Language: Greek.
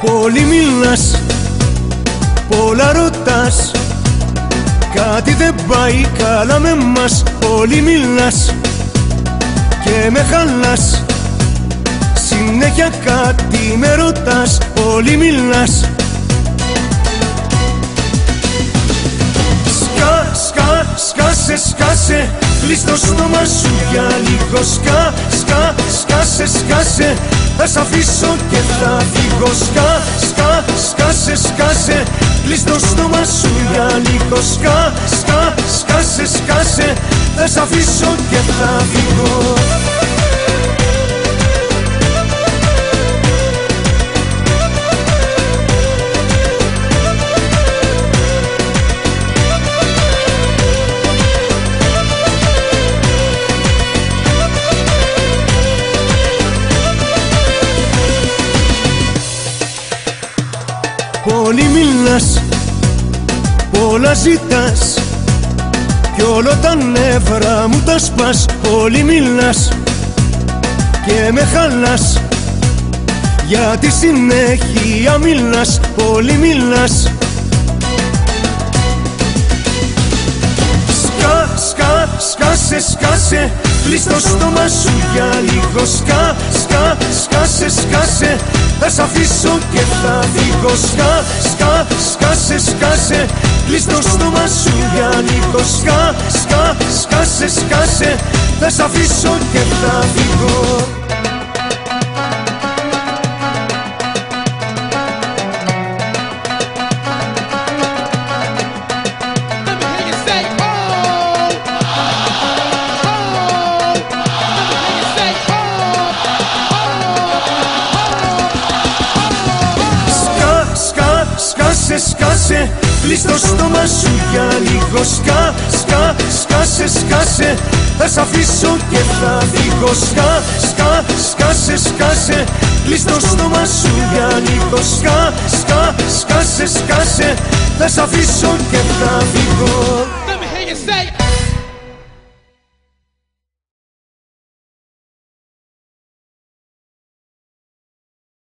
Πολύ μιλάς, πολλά ρωτάς, κάτι δεν πάει καλά με μας. Πολύ μιλάς και με χαλάς, συνέχεια κάτι με ρωτάς. Πολύ μιλάς. Σκάσε, κλείς το στόμα σου για λίγο. Σκάσε, θα σ' αφήσω και θα φύγω. Σκάσε, κλείς το στόμα σου για λίγο. Σκάσε, θα σ' αφήσω και θα φύγω. Πολύ μιλάς, πολλά ζητάς, κι όλο τα νεύρα μου τα σπάς. Πολύ μιλάς και με χαλάς, γιατί συνέχεια μιλάς. Πολύ μιλάς. Σκάσε, κλείς το στόμα σου για λίγο. Σκάσε, θα σ' αφήσω και θα φύγω. Σκάσε, κλείς το στόμα σου για λίγο. Σκάσε, θα σ' αφήσω και θα φύγω. Σκάσε, κλείς το στόμα σου για λίγο. Σκάσε, θα σ' αφήσω και θα φύγω. Σκάσε, κλείς το στόμα σου για λίγο. Σκάσε, θα σ' αφήσω και θα φύγω.